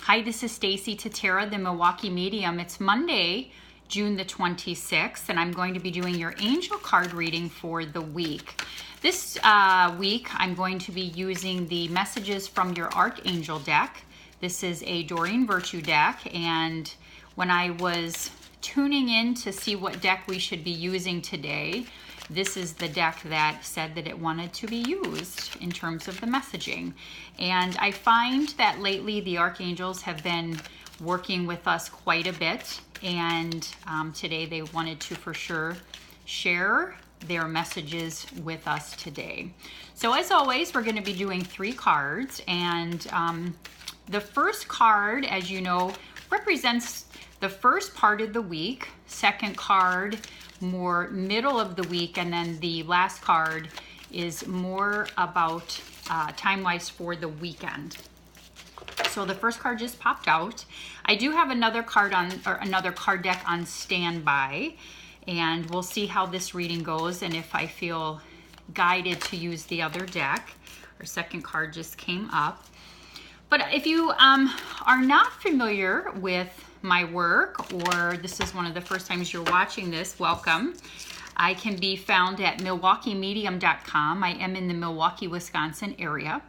Hi, this is Stacie Tatera, the Milwaukee medium. It's Monday, June the 26th, and I'm going to be doing your angel card reading for the week. This week, I'm going to be using the messages from your Archangel deck. This is a Doreen Virtue deck, and when I was tuning in to see what deck we should be using today, this is the deck that said that it wanted to be used in terms of the messaging. And I find that lately the archangels have been working with us quite a bit, and today they wanted to for sure share their messages with us today. So as always, we're going to be doing 3 cards, and the first card, as you know, represents the first part of the week. Second card, more middle of the week, and then the last card is more about time-wise for the weekend. So the first card just popped out. I do have another card deck on standby, and we'll see how this reading goes and if I feel guided to use the other deck. Our second card just came up. But if you are not familiar with my work, or this is one of the first times you're watching this, welcome. I can be found at MilwaukeeMedium.com. I am in the Milwaukee, Wisconsin area,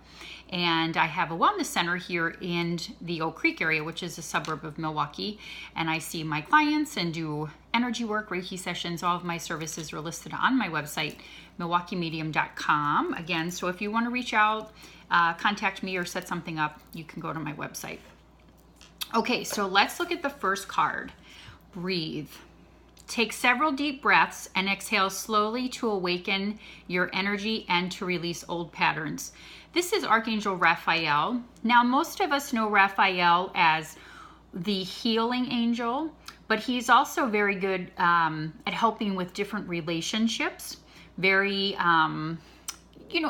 and I have a wellness center here in the Oak Creek area, which is a suburb of Milwaukee, and I see my clients and do energy work, Reiki sessions. All of my services are listed on my website, MilwaukeeMedium.com. Again, so if you want to reach out, contact me or set something up, you can go to my website. Okay, so let's look at the first card. Breathe. Take several deep breaths and exhale slowly to awaken your energy and to release old patterns. This is Archangel Raphael. Now, most of us know Raphael as the healing angel, but he's also very good at helping with different relationships, very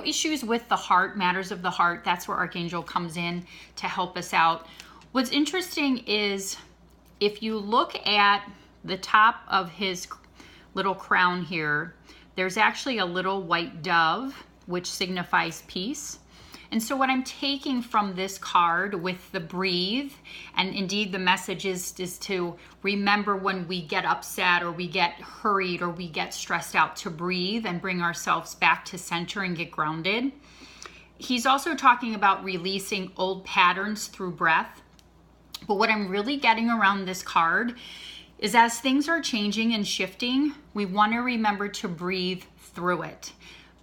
issues with the heart, matters of the heart. That's where Archangel comes in to help us out. What's interesting is if you look at the top of his little crown here, there's actually a little white dove, which signifies peace. And so what I'm taking from this card with the breathe, and indeed the message is to remember when we get upset or we get hurried or we get stressed out, to breathe and bring ourselves back to center and get grounded. He's also talking about releasing old patterns through breath. But what I'm really getting around this card is as things are changing and shifting, we want to remember to breathe through it.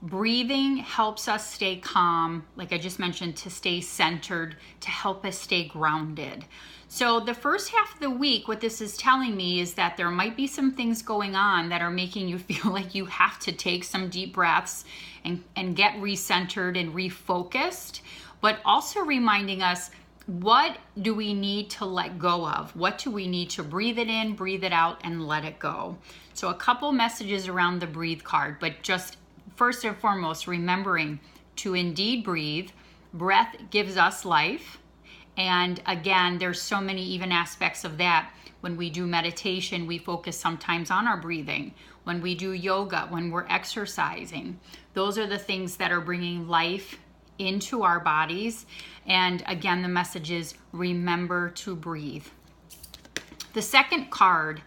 Breathing helps us stay calm, like I just mentioned, to stay centered, to help us stay grounded. So the first half of the week, what this is telling me is that there might be some things going on that are making you feel like you have to take some deep breaths and get recentered and refocused, but also reminding us, what do we need to let go of? What do we need to breathe it in, breathe it out, and let it go? So a couple messages around the breathe card, but just first and foremost, remembering to indeed breathe. Breath gives us life. And again, there's so many even aspects of that. When we do meditation, we focus sometimes on our breathing. When we do yoga, when we're exercising, those are the things that are bringing life into our bodies. And again, the message is remember to breathe. The second card,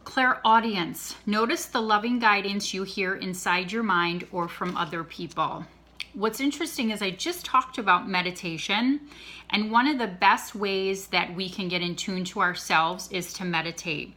clairaudience. Notice the loving guidance you hear inside your mind or from other people. What's interesting is I just talked about meditation, and one of the best ways that we can get in tune to ourselves is to meditate.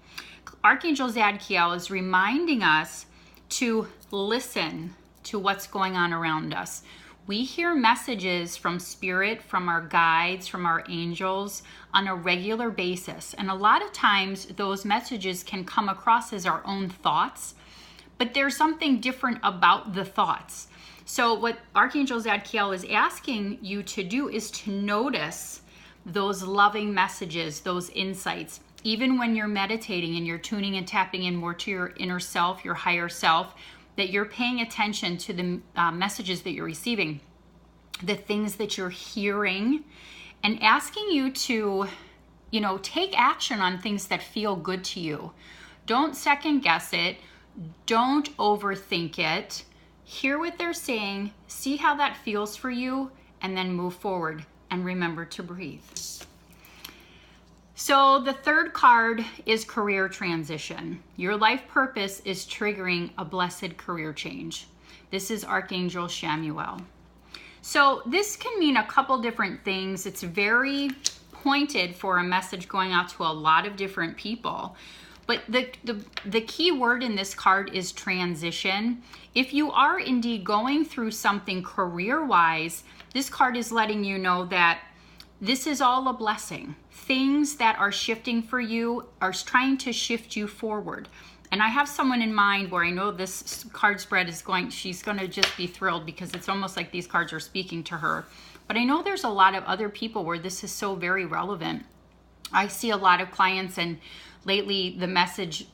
Archangel Zadkiel is reminding us to listen to what's going on around us. We hear messages from spirit, from our guides, from our angels on a regular basis. And a lot of times those messages can come across as our own thoughts, but there's something different about the thoughts. So what Archangel Zadkiel is asking you to do is to notice those loving messages, those insights. Even when you're meditating and you're tuning and tapping in more to your inner self, your higher self, that you're paying attention to the messages that you're receiving, the things that you're hearing, and asking you to, take action on things that feel good to you. Don't second guess it. Don't overthink it. Hear what they're saying, see how that feels for you, and then move forward. And remember to breathe. So the third card is career transition. Your life purpose is triggering a blessed career change. This is Archangel Chamuel. So this can mean a couple different things. It's very pointed for a message going out to a lot of different people. But the key word in this card is transition. If you are indeed going through something career-wise, this card is letting you know that this is all a blessing. Things that are shifting for you are trying to shift you forward. And I have someone in mind where I know this card spread is she's going to just be thrilled because it's almost like these cards are speaking to her. But I know there's a lot of other people where this is so very relevant. I see a lot of clients, and lately the message,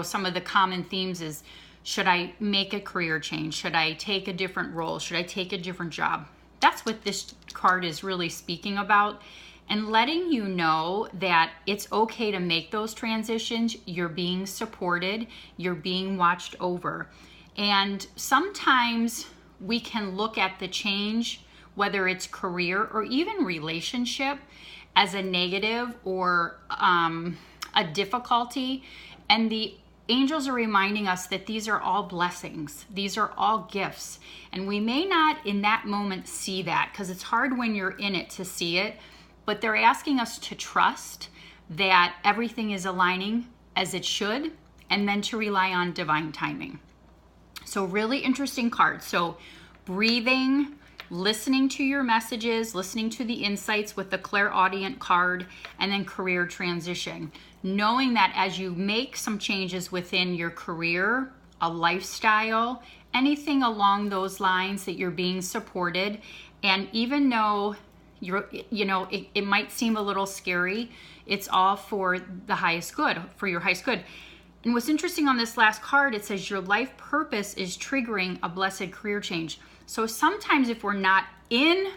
some of the common themes is, should I make a career change? Should I take a different role? Should I take a different job? That's what this card is really speaking about, and letting you know that it's okay to make those transitions. You're being supported, you're being watched over. And sometimes we can look at the change, whether it's career or even relationship, as a negative or a difficulty. And the angels are reminding us that these are all blessings. These are all gifts. And we may not in that moment see that because it's hard when you're in it to see it, but they're asking us to trust that everything is aligning as it should, and then to rely on divine timing. So really interesting card. So breathing, listening to your messages, listening to the insights with the clairaudient card, and then career transition. Knowing that as you make some changes within your career, a lifestyle, anything along those lines, that you're being supported. And even though it might seem a little scary, it's all for the highest good, for your highest good. And what's interesting on this last card, it says your life purpose is triggering a blessed career change. So sometimes if we're not in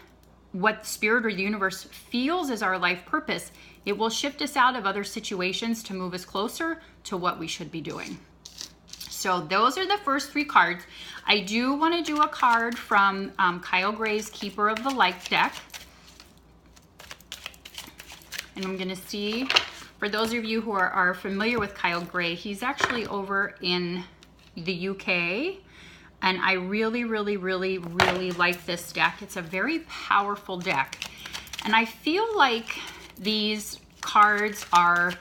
what spirit or the universe feels is our life purpose, it will shift us out of other situations to move us closer to what we should be doing. So those are the first three cards. I do want to do a card from Kyle Gray's Keeper of the Light deck. And I'm going to see, for those of you who are familiar with Kyle Gray, he's actually over in the UK. And I really, really, really, really like this deck. It's a very powerful deck. And I feel like these cards are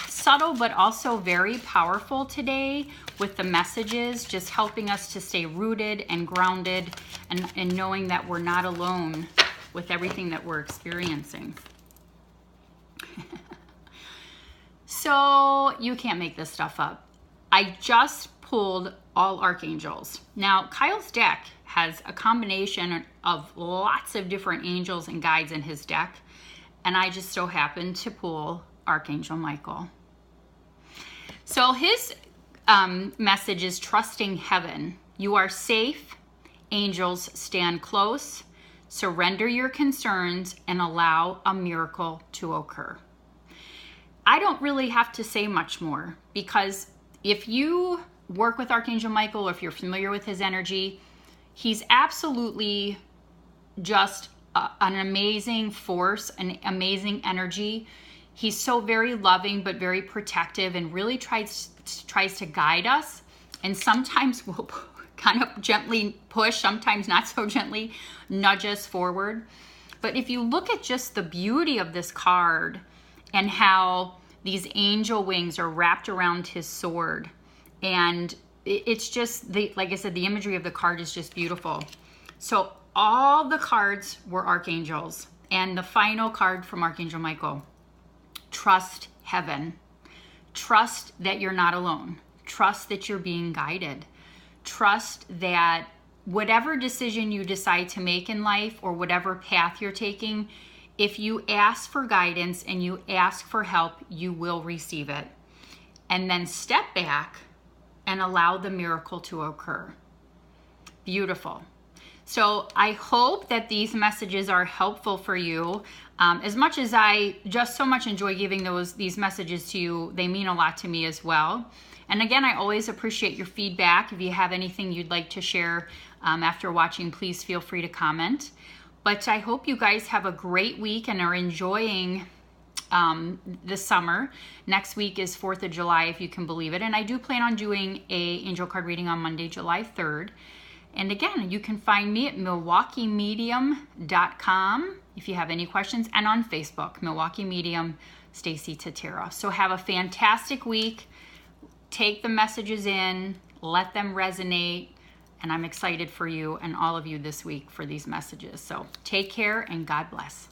subtle, but also very powerful today with the messages, just helping us to stay rooted and grounded, and knowing that we're not alone with everything that we're experiencing. So you can't make this stuff up. I just pulled all archangels. Now, Kyle's deck has a combination of lots of different angels and guides in his deck, and I just so happened to pull Archangel Michael. So his message is trusting heaven. You are safe. Angels stand close. Surrender your concerns and allow a miracle to occur. I don't really have to say much more, because if you work with Archangel Michael, or if you're familiar with his energy, he's absolutely just an amazing force, an amazing energy. He's so very loving, but very protective, and really tries to guide us. And sometimes will kind of gently push, sometimes not so gently nudge us forward. But if you look at just the beauty of this card and how these angel wings are wrapped around his sword, and it's just, like I said, the imagery of the card is just beautiful. So all the cards were archangels, and the final card from Archangel Michael: trust heaven. Trust that you're not alone. Trust that you're being guided. Trust that whatever decision you decide to make in life, or whatever path you're taking, if you ask for guidance and you ask for help, you will receive it. And then step back and allow the miracle to occur. Beautiful. So I hope that these messages are helpful for you. As much as I just so much enjoy giving these messages to you, they mean a lot to me as well. And again, I always appreciate your feedback. If you have anything you'd like to share after watching, please feel free to comment. But I hope you guys have a great week and are enjoying this summer. Next week is 4th of July, if you can believe it. And I do plan on doing a angel card reading on Monday, July 3rd. And again, you can find me at MilwaukeeMedium.com if you have any questions, and on Facebook, Milwaukee Medium, Stacie Tatera. So have a fantastic week. Take the messages in, let them resonate, and I'm excited for you and all of you this week for these messages. So take care and God bless.